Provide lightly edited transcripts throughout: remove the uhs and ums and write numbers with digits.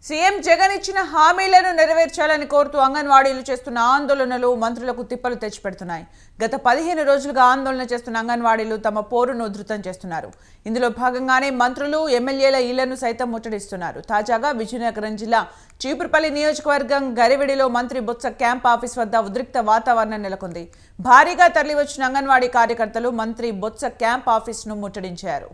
CM Jagan ఇచ్చిన హామీలను నెరవేర్చాలని కోరుతూ అంగన్వాడీలు చేస్తున్న ఆందోళనలు మంత్రులకు తిప్పలు తెచ్చిపెడుతున్నాయి. గత 15 రోజులుగా ఆందోళన చేస్తున్న అంగన్వాడీలు తమ పోరును ఉధృతం చేస్తున్నారు. ఇందులో భాగంగానే మంత్రులు ఎమ్మెల్యేల ఇళ్లను సైతం ముట్టడిస్తున్నారు. తాజాగా విజయనగరం జిల్లా చీపురుపల్లి నియోజకవర్గం గరివిడిలో మంత్రి బొత్స క్యాంప్ ఆఫీస్ వద్ద ఉద్రిక్త వాతావరణం నెలకొంది. భారీగా తరలివచ్చిన అంగన్వాడీ కార్యకర్తలు మంత్రి బొత్స క్యాంప్ ఆఫీస్ను ముట్టడించారు.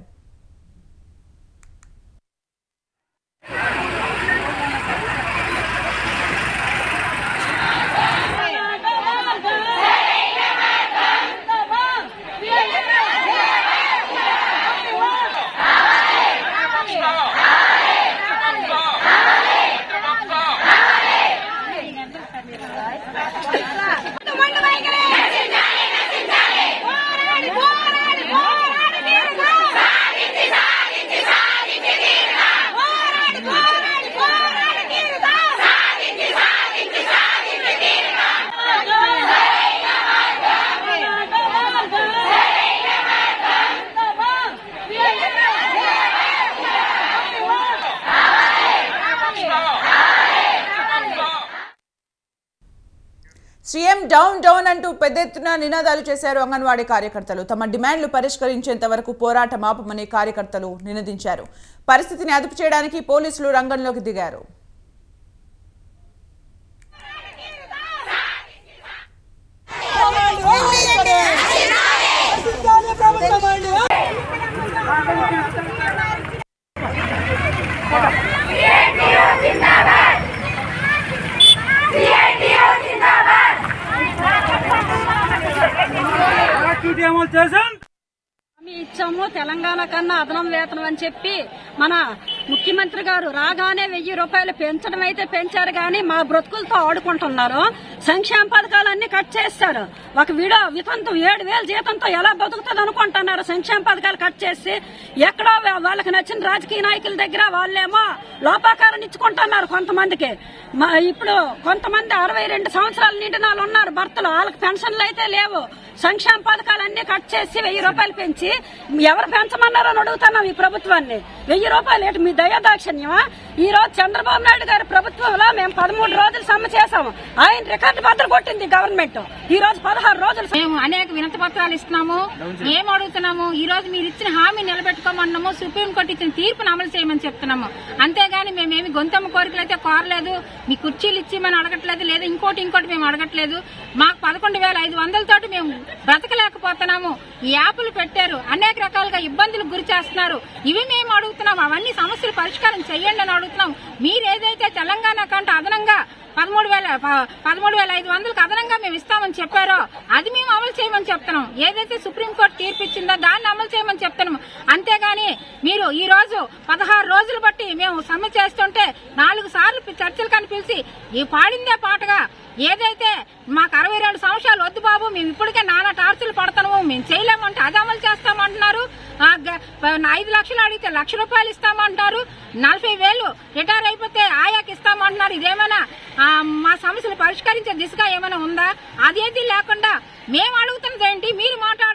సీఎం డౌన్ డౌన్ అంటూ పెద్ద ఎత్తున నినాదాలు చేశారు అంగన్వాడీ కార్యకర్తలు. తమ డిమాండ్లు పరిష్కరించేంత వరకు పోరాటం ఆపమని కార్యకర్తలు నినదించారు. పరిస్థితిని అదుపు చేయడానికి పోలీసులు రంగంలోకి దిగారు. ఇచ్చాము తెలంగాణ కన్నా అదనం వేతనం అని చెప్పి మన ముఖ్యమంత్రి గారు రాగానే 1000 రూపాయలు పెంచడం అయితే పెంచారు గాని మా బ్రతుకులతో ఆడుకుంటున్నారు. సంక్షేమ పథకాలన్నీ కట్ చేస్తారు. ఒక వితంతు 7000 జీతంతో ఎలా బతుకుతుంది అనుకుంటున్నారు. సంక్షేమ పథకాలు కట్ చేసి ఎక్కడో వాళ్ళకి నచ్చిన రాజకీయ నాయకుల దగ్గర వాళ్ళేమో లోపాకారం ఇచ్చుకుంటున్నారు. కొంతమందికి ఇప్పుడు కొంతమంది 62 సంవత్సరాల నిండిన వాళ్ళు ఉన్నారు భర్తలు, వాళ్ళకి పెన్షన్లు అయితే లేవు. సంక్షేమ పథకాలన్నీ కట్ చేసి 1000 రూపాయలు పెంచి ఎవరు పెంచమన్నారో అని అడుగుతున్నాం ఈ ప్రభుత్వాన్ని. 1000 రూపాయలు ఏంటి మీ దయాదాక్షిణ్యమా? ఈ రోజు చంద్రబాబు నాయుడు గారి ప్రభుత్వంలో మేము 13 రోజులు సమ్మె చేశాము. ఆయన రికార్డు బద్దలు కొట్టింది గవర్నమెంట్. ఈ రోజు 16 రోజులు మేము అనేక వినతి పత్రాలు ఇస్తున్నాము. ఏం అడుగుతున్నాము? ఈ రోజు మీరు ఇచ్చిన హామీ నిలబెట్టుకోమన్నాము. సుప్రీంకోర్టు ఇచ్చిన తీర్పును అమలు చేయమని చెప్తున్నాము. అంతేగాని మేమేమి గొంతమ్మ కోరికలు అయితే కోరలేదు. మీ కుర్చీలు ఇచ్చి మనం అడగట్లేదు, లేదా ఇంకోటి మేము అడగట్లేదు. మాకు 11,500 తోటి మేము బ్రతకలేకపోతున్నాము. ఈ యాప్లు పెట్టారు, అనేక రకాలుగా ఇబ్బందులకు గురి చేస్తున్నారు. ఇవి మేము అడుగుతున్నాం. అవన్నీ సమస్యలు పరిష్కారం చేయండి అని అడుగుతున్నాం. మీరేదైతే తెలంగాణ కంటే అదనంగా 13,500కు అదనంగా మేము ఇస్తామని చెప్పారో అది మేము అమలు చేయమని చెప్తున్నాం. ఏదైతే సుప్రీంకోర్టు తీర్పు ఇచ్చిందో దాన్ని అమలు చేయమని చెప్తున్నాం. అంతేగాని మీరు ఈ రోజు 16 రోజులు బట్టి మేము సమ్మె చేస్తుంటే 4 సార్లు చర్చలు కనిపిలిచి ఈ పాడిందే పాటగా ఏదైతే మాకు 62 సంవత్సరాలు వద్దు బాబు, మేము ఇప్పటికే నానా టార్చర్లు పడతాము, మేము చేయలేమంటే అది అమలు చేస్తామంటున్నారు. 5 లక్షలు అడిగితే 1,00,000 రూపాయలు ఇస్తామంటున్నారు. 40,000 రిటైర్ అయిపోతే ఆయాకి ఇస్తామంటున్నారు. ఇదేమైనా మా సమస్యలు పరిష్కరించే దిశగా ఏమైనా ఉందా? అదేది లేకుండా మేము అడుగుతున్నది ఏంటి? మీరు మాట్లాడుతున్నారు.